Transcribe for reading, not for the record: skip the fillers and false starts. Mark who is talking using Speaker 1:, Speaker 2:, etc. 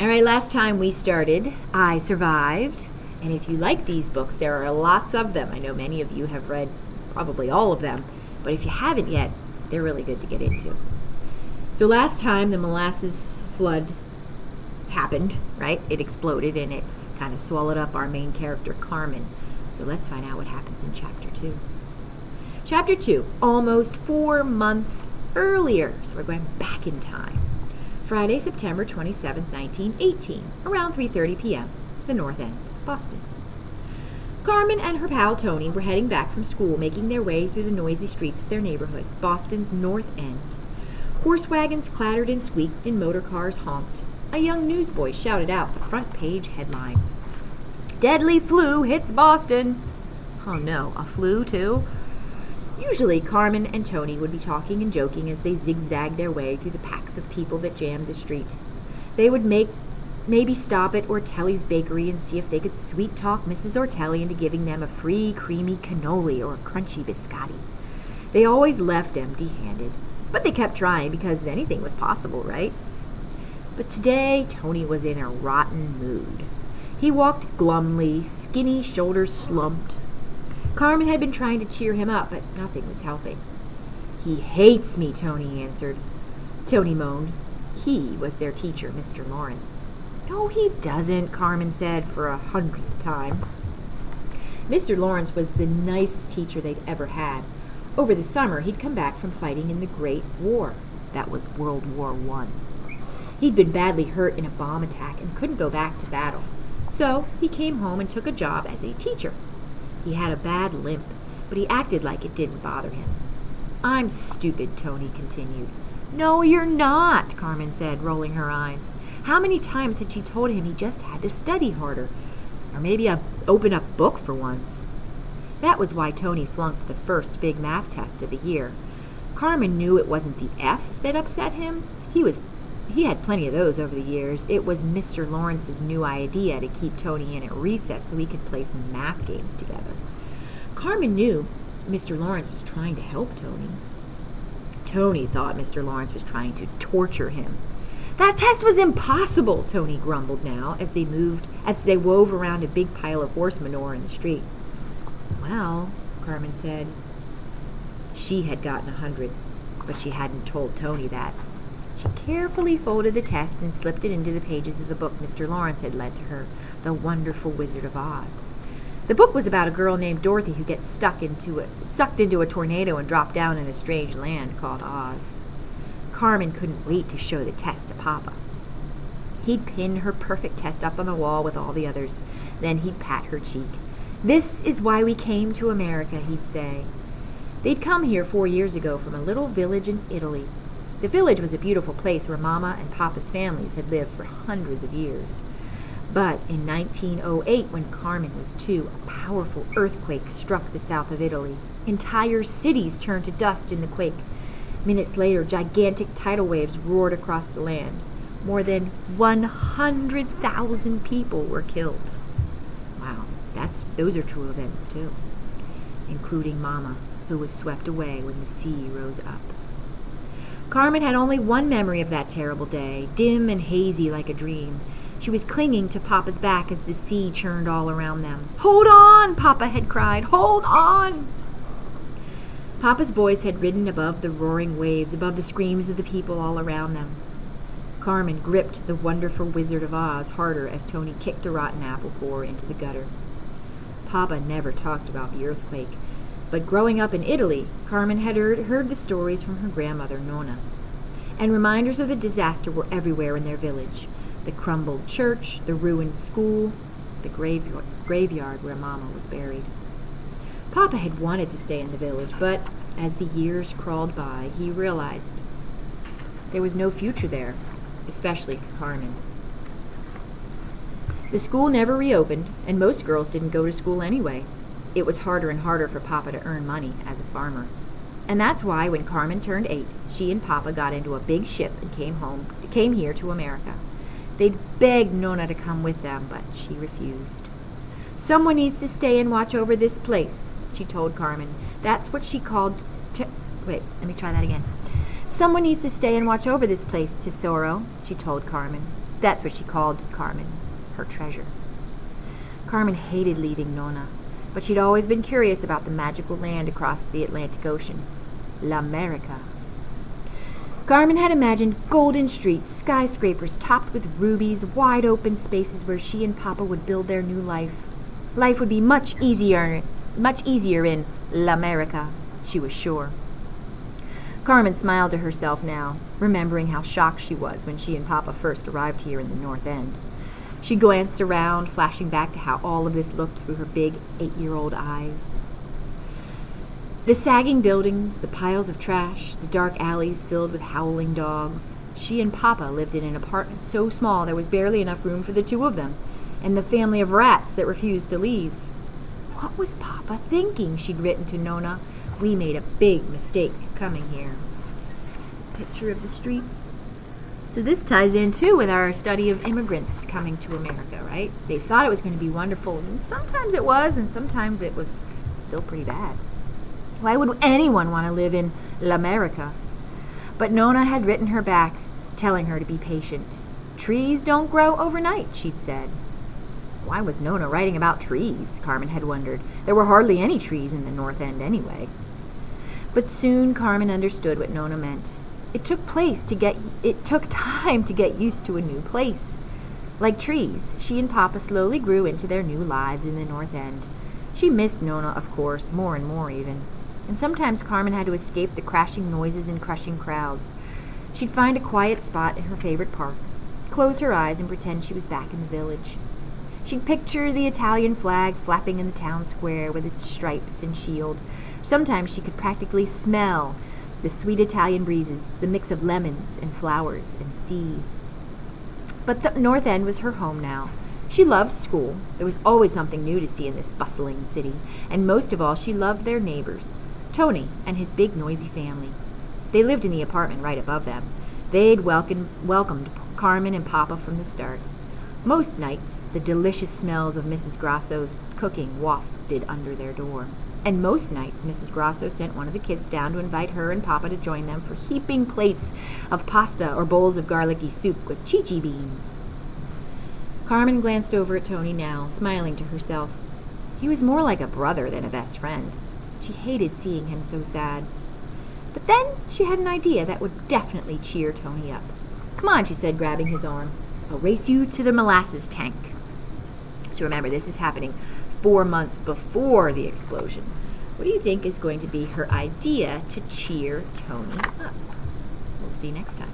Speaker 1: All right, last time we started, I survived. And if you like these books, there are lots of them. I know many of you have read probably all of them. But if you haven't yet, they're really good to get into. So last time the Molasses Flood happened, right? It exploded and it kind of swallowed up our main character, Carmen. So let's find out what happens in Chapter 2. Chapter 2, almost 4 months earlier. So we're going back in time. Friday, September 27th, 1918, around 3:30 p.m., the North End, Boston. Carmen and her pal Tony were heading back from school, making their way through the noisy streets of their neighborhood, Boston's North End. Horse wagons clattered and squeaked and motor cars honked. A young newsboy shouted out the front page headline. "Deadly flu hits Boston." Oh no, a flu too? Usually Carmen and Tony would be talking and joking as they zigzagged their way through the packs of people that jammed the street. They would maybe stop at Ortelli's bakery and see if they could sweet talk Mrs. Ortelli into giving them a free creamy cannoli or a crunchy biscotti. They always left empty-handed, but they kept trying because anything was possible, right? But today Tony was in a rotten mood. He walked glumly, skinny shoulders slumped. Carmen had been trying to cheer him up, but nothing was helping. "He hates me," Tony answered. Tony moaned. He was their teacher, Mr. Lawrence. "No, he doesn't," Carmen said for 100th time. Mr. Lawrence was the nicest teacher they'd ever had. Over the summer, he'd come back from fighting in the Great War. That was World War I. He'd been badly hurt in a bomb attack and couldn't go back to battle. So he came home and took a job as a teacher. He had a bad limp, but he acted like it didn't bother him. "I'm stupid," Tony continued. "No, you're not," Carmen said, rolling her eyes. How many times had she told him he just had to study harder? Or maybe open a book for once. That was why Tony flunked the first big math test of the year. Carmen knew it wasn't the F that upset him. He had plenty of those over the years. It was Mr. Lawrence's new idea to keep Tony in at recess so he could play some math games together. Carmen knew Mr. Lawrence was trying to help Tony. Tony thought Mr. Lawrence was trying to torture him. "That test was impossible," Tony grumbled now as they wove around a big pile of horse manure in the street. "Well," Carmen said. She had gotten 100, but she hadn't told Tony that. She carefully folded the test and slipped it into the pages of the book Mr. Lawrence had lent to her, The Wonderful Wizard of Oz. The book was about a girl named Dorothy who gets sucked into a tornado and dropped down in a strange land called Oz. Carmen couldn't wait to show the test to Papa. He'd pin her perfect test up on the wall with all the others. Then he'd pat her cheek. "This is why we came to America," he'd say. They'd come here 4 years ago from a little village in Italy. The village was a beautiful place where Mama and Papa's families had lived for hundreds of years. But in 1908, when Carmen was 2, a powerful earthquake struck the south of Italy. Entire cities turned to dust in the quake. Minutes later, gigantic tidal waves roared across the land. More than 100,000 people were killed. Wow, those are true events too. Including Mama, who was swept away when the sea rose up. Carmen had only one memory of that terrible day, dim and hazy like a dream. She was clinging to Papa's back as the sea churned all around them. "Hold on!" Papa had cried. "Hold on!" Papa's voice had ridden above the roaring waves, above the screams of the people all around them. Carmen gripped The Wonderful Wizard of Oz harder as Tony kicked a rotten apple core into the gutter. Papa never talked about the earthquake, but growing up in Italy, Carmen had heard the stories from her grandmother, Nonna. And reminders of the disaster were everywhere in their village. The crumbled church, the ruined school, the graveyard where Mama was buried. Papa had wanted to stay in the village, but as the years crawled by, he realized there was no future there, especially for Carmen. The school never reopened, and most girls didn't go to school anyway. It was harder and harder for Papa to earn money as a farmer. And that's why when Carmen turned 8, she and Papa got into a big ship and came here to America. They'd begged Nonna to come with them, but she refused. "Someone needs to stay and watch over this place," she told Carmen. That's what she called... Wait, let me try that again. "Someone needs to stay and watch over this place, Tesoro," she told Carmen. That's what she called Carmen, her treasure. Carmen hated leaving Nona, but she'd always been curious about the magical land across the Atlantic Ocean, L'America. Carmen had imagined golden streets, skyscrapers topped with rubies, wide open spaces where she and Papa would build their new life. Life would be much easier in L'America, she was sure. Carmen smiled to herself now, remembering how shocked she was when she and Papa first arrived here in the North End. She glanced around, flashing back to how all of this looked through her big 8-year-old eyes. The sagging buildings, the piles of trash, the dark alleys filled with howling dogs. She and Papa lived in an apartment so small there was barely enough room for the two of them, and the family of rats that refused to leave. What was Papa thinking? She'd written to Nona. We made a big mistake coming here. Picture of the streets. So this ties in too with our study of immigrants coming to America, right? They thought it was going to be wonderful, and sometimes it was, and sometimes it was still pretty bad. Why would anyone want to live in L'America? But Nona had written her back, telling her to be patient. Trees don't grow overnight, she'd said. Why was Nona writing about trees? Carmen had wondered. There were hardly any trees in the North End anyway. But soon Carmen understood what Nona meant. It took time to get used to a new place. Like trees, she and Papa slowly grew into their new lives in the North End. She missed Nona, of course, more and more even. And sometimes Carmen had to escape the crashing noises and crushing crowds. She'd find a quiet spot in her favorite park, close her eyes and pretend she was back in the village. She'd picture the Italian flag flapping in the town square with its stripes and shield. Sometimes she could practically smell the sweet Italian breezes, the mix of lemons and flowers and sea. But the North End was her home now. She loved school. There was always something new to see in this bustling city. And most of all, she loved their neighbors, Tony and his big noisy family. They lived in the apartment right above them. They'd welcomed Carmen and Papa from the start. Most nights, the delicious smells of Mrs. Grasso's cooking wafted under their door. And most nights, Mrs. Grasso sent one of the kids down to invite her and Papa to join them for heaping plates of pasta or bowls of garlicky soup with chichi beans. Carmen glanced over at Tony now, smiling to herself. He was more like a brother than a best friend. She hated seeing him so sad. But then she had an idea that would definitely cheer Tony up. Come on, she said, grabbing his arm. I'll race you to the molasses tank. So remember, this is happening 4 months before the explosion. What do you think is going to be her idea to cheer Tony up? We'll see you next time.